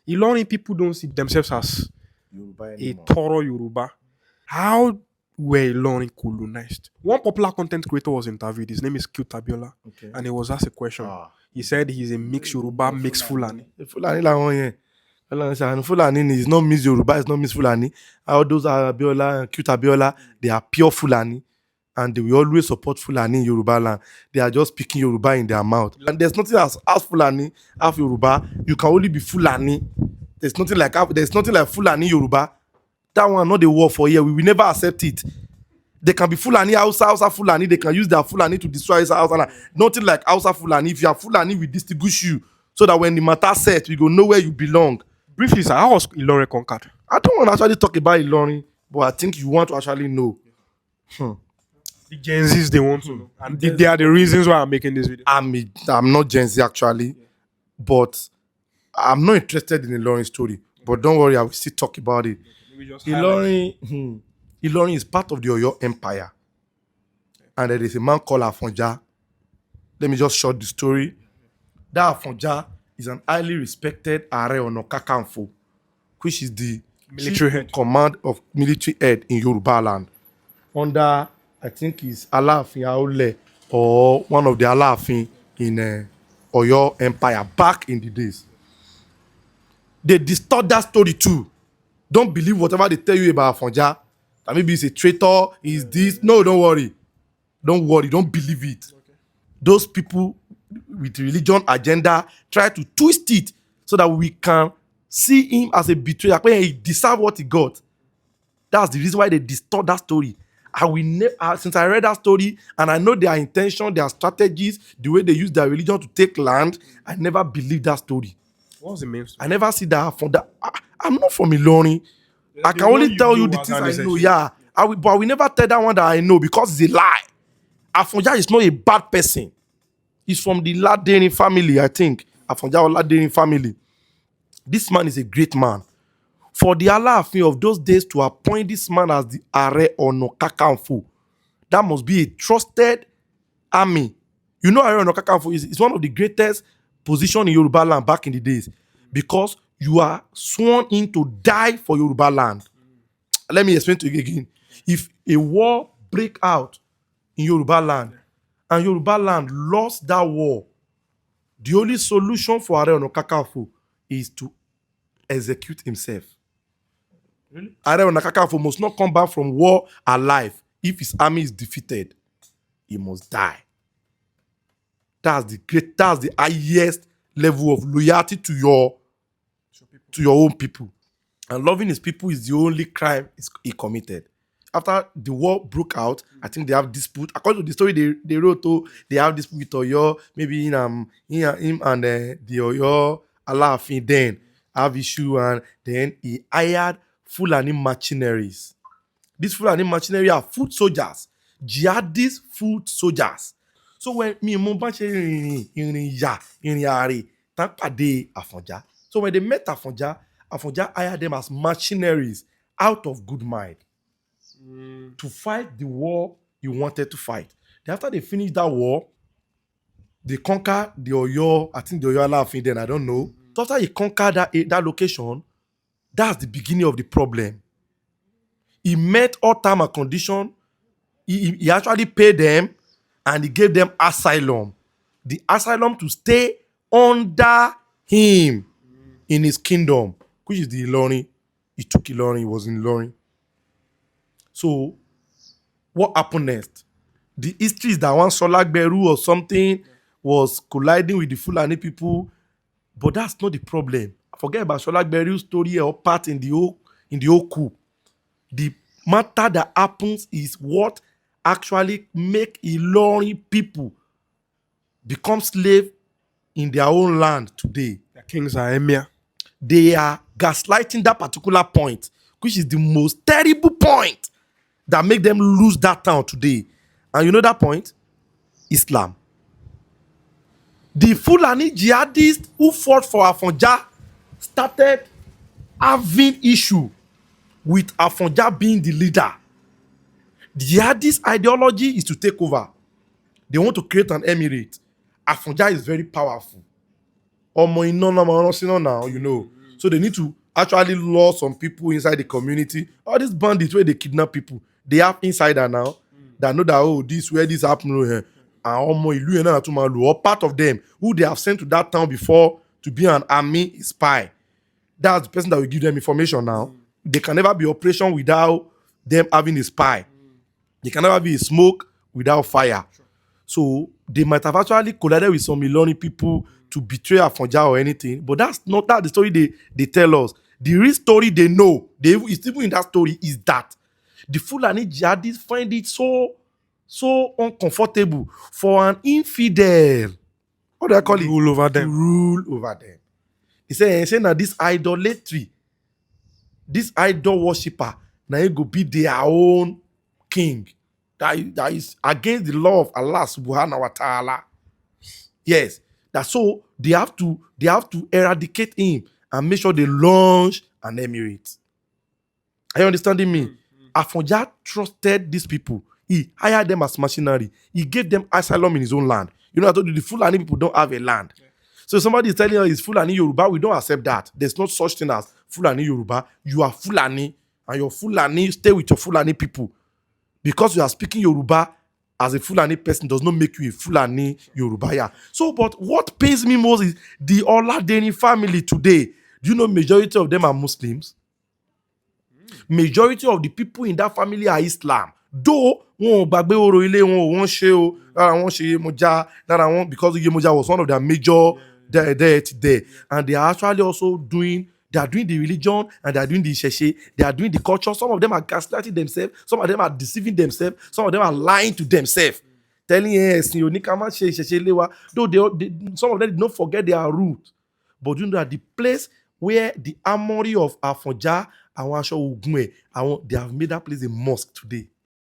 Ilorin people don't see themselves as Yoruba a anymore. thorough Yoruba. How were Ilorin colonized? One popular content creator was interviewed. His name is Q Tabiola. Okay. And he was asked a question. Ah. He said he's a mixed Yoruba, mixed Fulani. Fulani làwọn yẹn. And Fulani is not Miss Yoruba, it's not Miss Fulani. All those are Abiola and Cute Abiola, they are pure Fulani. And they will always support Fulani in Yoruba land. They are just speaking Yoruba in their mouth. And there's nothing as Fulani, half Yoruba. You can only be Fulani. There's nothing like Fulani Yoruba. That one not the war for here. We will never accept it. They can be Fulani, Hausa Fulani. They can use their Fulani to destroy Hausa. Nothing like Hausa Fulani. If you are Fulani, we distinguish you so that when the matter sets, we go know where you belong. Briefly, sir, how was Ilorin conquered? I don't want to actually talk about Ilorin, but I think you want to actually know. The Gen Zs, they want to know. And they are the reasons why I'm making this video. I'm not Gen Z actually, but I'm not interested in Ilorin story. But don't worry, I will still talk about it. Ilorin is part of the Oyo Empire. And there is a man called Afonja. Let me just short the story. That Afonja is an highly respected Are Ono Kakanfo, which is the Military head. command of military head in Yoruba land. Under, I think, is Alaafin Aole or one of the Alaafin in Oyo Empire back in the days. They distort that story too. Don't believe whatever they tell you about Afonja. That maybe he's a traitor, he's this. No, don't worry. Don't worry, don't believe it. Okay. Those people with religion agenda try to twist it so that we can see him as a betrayer. When he deserves what he got. That's the reason why they distort that story. I will never, since I read that story and I know their intention, their strategies, the way they use their religion to take land, I never believed that story. What was the main story? I never see that from that. I'm not from Ilorin. I can only tell you the things I know. Yeah, but I will never tell that one that I know because it's a lie. Afonja is not a bad person. He's from the Ladeni family, I think. Afonja or Ladeni family. This man is a great man. For the Alaafin of those days to appoint this man as the Are Ono Kakanfo, that must be a trusted army. You know, Are Ono Kakanfo is one of the greatest positions in Yoruba land back in the days because you are sworn in to die for Yoruba land. Let me explain to you again. If a war break out in Yoruba land and Yoruba land lost that war, the only solution for Are Ono Kakanfo is to execute himself. Really? Are Ono Kakanfo must not come back from war alive. If his army is defeated, he must die. That's the highest level of loyalty to your own people. And loving his people is the only crime he committed. After the war broke out, I think they have dispute. According to the story they wrote, they have dispute with Oyo. Maybe him and the Oyo Alaafin then have issue, and then he hired Fulani mercenaries. These Fulani mercenaries are foot soldiers, jihadist foot soldiers. So when me and Mumba Afonja. So when they met Afonja hired them as mercenaries out of good mind to fight the war he wanted to fight. Then after they finished that war, they conquered the Oyo, I think the Oyo Alaafin then, I don't know. So after he conquered that location, that's the beginning of the problem. He met all term and condition. He actually paid them and he gave them asylum. The asylum to stay under him in his kingdom, which is the Ilorin. He took Ilorin, he was in Ilorin. So, what happened next? The history is that one Solagberu or something was colliding with the Fulani people, but that's not the problem. Forget about Solagberu's story or part in the whole coup. The matter that happens is what actually make Ilorin people become slave in their own land today. The kings are Emir. They are gaslighting that particular point, which is the most terrible point that make them lose that town today. And you know that point? Islam. The Fulani jihadists who fought for Afonja started having issue with Afonja being the leader. The jihadist ideology is to take over. They want to create an emirate. Afonja is very powerful. Now, you know. So they need to actually lure some people inside the community. All these bandits where they kidnap people, they have insider now that know that, oh, this where this happened here. Or part of them who they have sent to that town before to be an army spy. That's the person that will give them information now. They can never be operation without them having a spy. They can never be a smoke without fire. So they might have actually collided with some Ilorin people to betray Afonja or anything, but that's not that the story they tell us. The real story they know, it's even in that story, is that the Fulani jihadists find it so uncomfortable for an infidel. What do I call it? Rule over them. Rule over them. He said now this idolatry, this idol worshipper, now he go be their own king. That is against the law of Allah subhanahu wa ta'ala. Yes. That so they have to eradicate him and make sure they launch an emirate. Are you understanding me? Afonja trusted these people. He hired them as machinery. He gave them asylum in his own land. You know, I told you the Fulani people don't have a land. Yeah. So somebody is telling us it's Fulani Yoruba. We don't accept that. There's no such thing as Fulani Yoruba. You are Fulani, and your Fulani, stay with your Fulani people. Because you are speaking Yoruba as a Fulani person does not make you a Fulani Yoruba. Yeah. So, but what pains me most is the Oladeni family today. Do you know majority of them are Muslims? Majority of the people in that family are Islam. Though because Yemoja was one of their major deities there, and they are actually also doing the religion and they are doing the Isheshe, they are doing the culture. Some of them are gaslighting themselves, some of them are deceiving themselves, some of them are lying to themselves, telling though some of them did not forget their roots. But you know that the place where the armory of Afonja and Washo Ugme, they have made that place a mosque today.